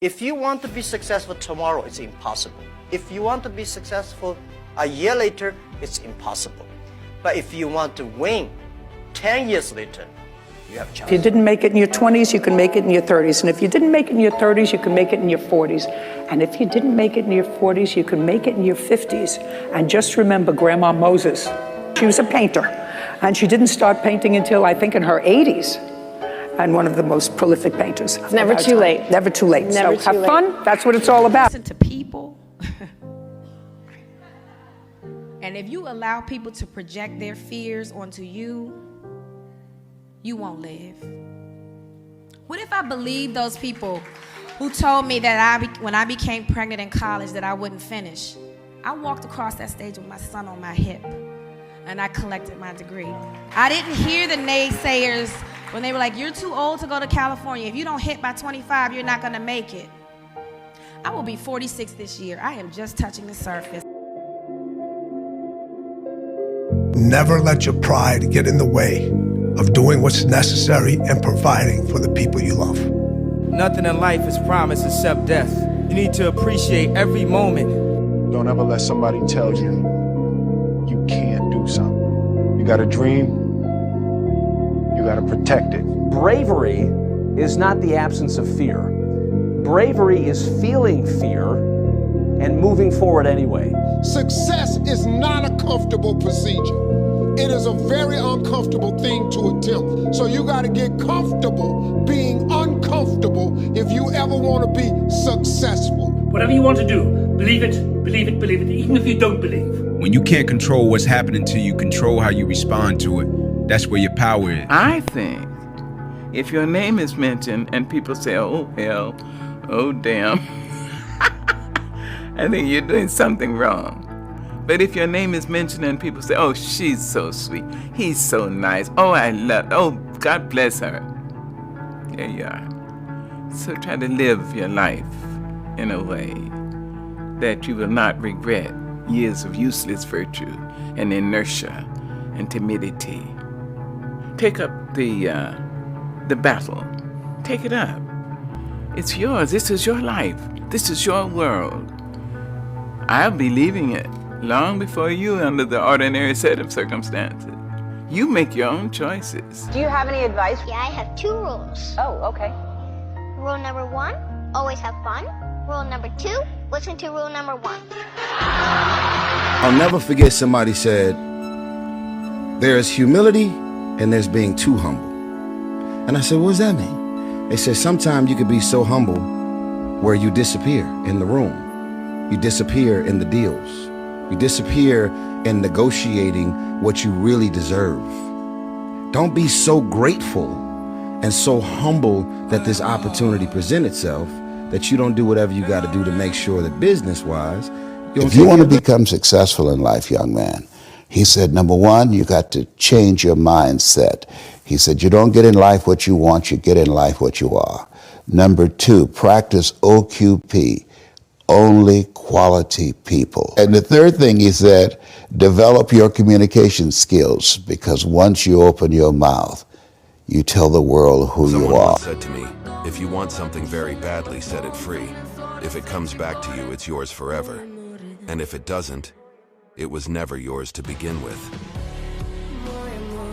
If you want to be successful tomorrow, it's impossible. If you want to be successful a year later, it's impossible. But if you want to win 10 years later, you have a chance. If you didn't make it in your 20s, you can make it in your 30s. And if you didn't make it in your 30s, you can make it in your 40s. And if you didn't make it in your 40s, you can make it in your 50s. And just remember Grandma Moses. She was a painter. And she didn't start painting until, I think, in her 80s. And one of the most prolific painters. It's never too late. Never too late. Never So too have late. fun. That's what it's all about. Listen to people. And if you allow people to project their fears onto you, you won't live. What if I believed those people who told me that when I became pregnant in college that I wouldn't finish? I walked across that stage with my son on my hip, and I collected my degree. I didn't hear the naysayers when they were like, you're too old to go to California. If you don't hit by 25, you're not gonna make it. I will be 46 this year. I am just touching the surface. Never let your pride get in the way of doing what's necessary and providing for the people you love. Nothing in life is promised except death. You need to appreciate every moment. Don't ever let somebody tell you you can't do something. You got a dream, you got to protect it. Bravery is not the absence of fear. Bravery is feeling fear and moving forward anyway. Success is not a comfortable procedure. It is a very uncomfortable thing to attempt. So you got to get comfortable being uncomfortable if you ever want to be successful. Whatever you want to do, believe it, even if you don't believe. When you can't control what's happening to you, control how you respond to it. That's where your power is. I think if your name is mentioned and people say, oh, hell, oh, damn, I think you're doing something wrong. But if your name is mentioned and people say, oh, she's so sweet, he's so nice, oh, I love, oh, God bless her. There you are. So try to live your life in a way that you will not regret years of useless virtue and inertia and timidity. Take up the battle. Take it up. It's yours. This is your life. This is your world. I'll be leaving it long before you under the ordinary set of circumstances. You make your own choices. Do you have any advice? Yeah, I have 2 rules. Oh, okay. Rule number 1, always have fun. Rule number 2, listen to rule number 1. I'll never forget somebody said, there's humility and there's being too humble. And I said, what does that mean? They said, sometimes you could be so humble where you disappear in the room. You disappear in the deals. You disappear in negotiating what you really deserve. Don't be so grateful and so humble that this opportunity presents itself that you don't do whatever you got to do to make sure that business-wise, if you want to become successful in life, young man, he said, number 1, you got to change your mindset. He said, you don't get in life what you want, you get in life what you are. Number 2, practice OQP, only quality people. And the third thing he said, develop your communication skills, because once you open your mouth, you tell the world who you are. Someone said to me, if you want something very badly, set it free. If it comes back to you, it's yours forever. And if it doesn't, it was never yours to begin with.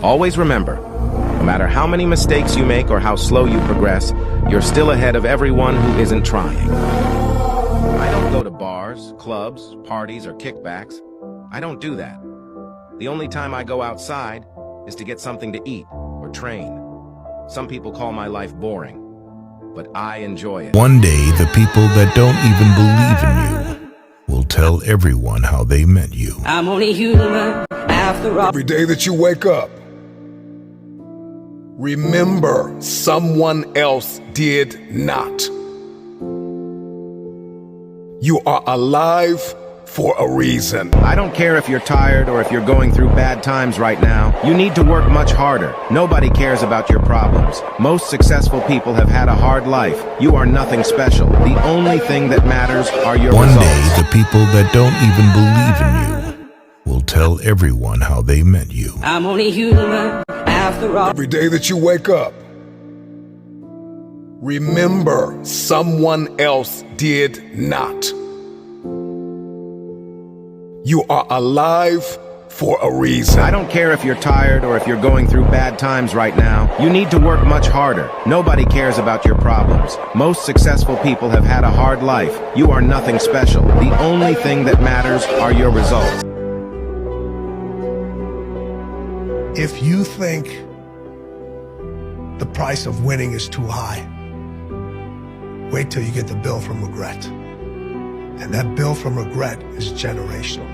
Always remember, no matter how many mistakes you make or how slow you progress, you're still ahead of everyone who isn't trying. I don't go to bars, clubs, parties, or kickbacks. I don't do that. The only time I go outside is to get something to eat or train. Some people call my life boring, but I enjoy it. One day, the people that don't even believe in you will tell everyone how they met you. I'm only human after all. Every day that you wake up, remember someone else did not. You are alive for a reason. I don't care if you're tired or if you're going through bad times right now. You need to work much harder. Nobody cares about your problems. Most successful people have had a hard life. You are nothing special. The only thing that matters are your results. One day, the people that don't even believe in you will tell everyone how they met you. I'm only human after all. Every day that you wake up, Remember, someone else did not. You are alive for a reason. I don't care if you're tired or if you're going through bad times right now. You need to work much harder. Nobody cares about your problems. Most successful people have had a hard life. You are nothing special. The only thing that matters are your results. If you think the price of winning is too high, wait till you get the bill from regret. And that bill from regret is generational.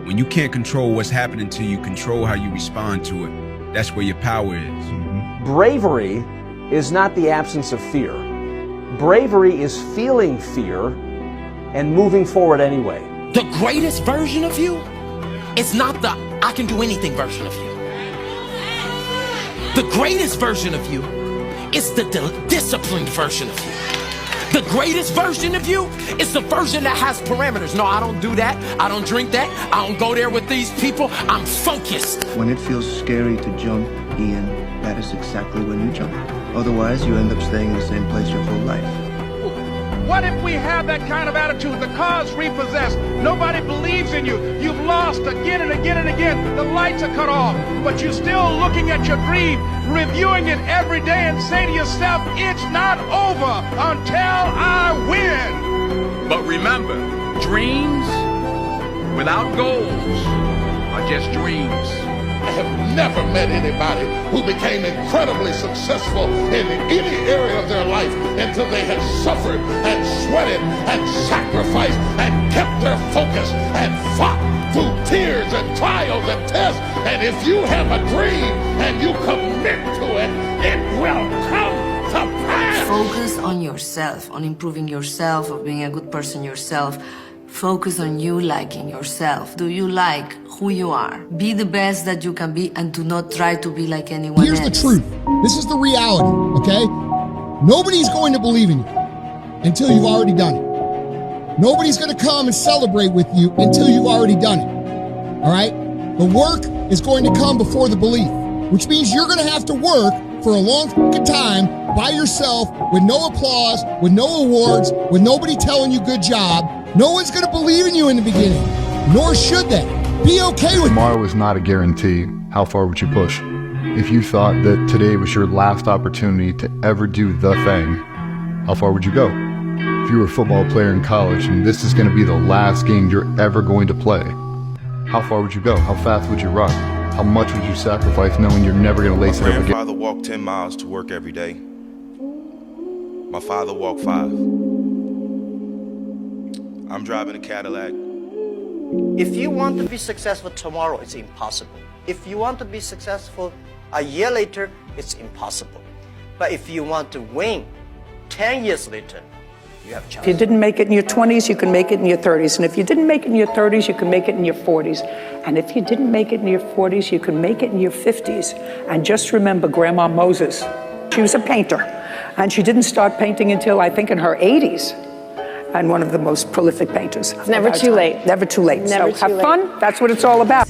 When you can't control what's happening to you, control how you respond to it. That's where your power is. Bravery is not the absence of fear. Bravery is feeling fear and moving forward anyway. The greatest version of you is not the I can do anything version of you. The greatest version of you is the disciplined version of you. The greatest version of you is the version that has parameters. No, I don't do that. I don't drink that. I don't go there with these people. I'm focused. When it feels scary to jump, Ian, that is exactly when you jump. Otherwise, you end up staying in the same place your whole life. What if we have that kind of attitude? The car's repossessed. Nobody believes in you. You've lost again and again and again. The lights are cut off. But you're still looking at your dream, reviewing it every day and say to yourself, it's not over until I win. But remember, dreams without goals are just dreams. I have never met anybody who became incredibly successful in any area of their life until they had suffered and sweated and sacrificed and kept their focus and fought through tears and trials and tests. And if you have a dream and you commit to it, it will come to pass. Focus on yourself, on improving yourself, of being a good person yourself. Focus on you liking yourself. Do you like who you are? Be the best that you can be and do not try to be like anyone else. Here's the truth. This is the reality, okay? Nobody's going to believe in you until you've already done it. Nobody's going to come and celebrate with you until you've already done it, all right? The work is going to come before the belief, which means you're going to have to work for a long fucking time by yourself with no applause, with no awards, with nobody telling you good job. No one's going to believe in you in the beginning, nor should they. Be okay with Tomorrow is not a guarantee. How far would you push? If you thought that today was your last opportunity to ever do the thing, how far would you go? If you were a football player in college and this is going to be the last game you're ever going to play, how far would you go? How fast would you run? How much would you sacrifice knowing you're never going to lace it up again? My grandfather walked 10 miles to work every day. My father walked 5. I'm driving a Cadillac. If you want to be successful tomorrow, it's impossible. If you want to be successful a year later, it's impossible. But if you want to win 10 years later, you have a chance. If you didn't make it in your 20s, you can make it in your 30s. And if you didn't make it in your 30s, you can make it in your 40s. And if you didn't make it in your 40s, you can make it in your 50s. And just remember Grandma Moses. She was a painter. And she didn't start painting until, I think, in her 80s. And one of the most prolific painters. It's never too late. Never too late. Never so have too late. fun. That's what it's all about.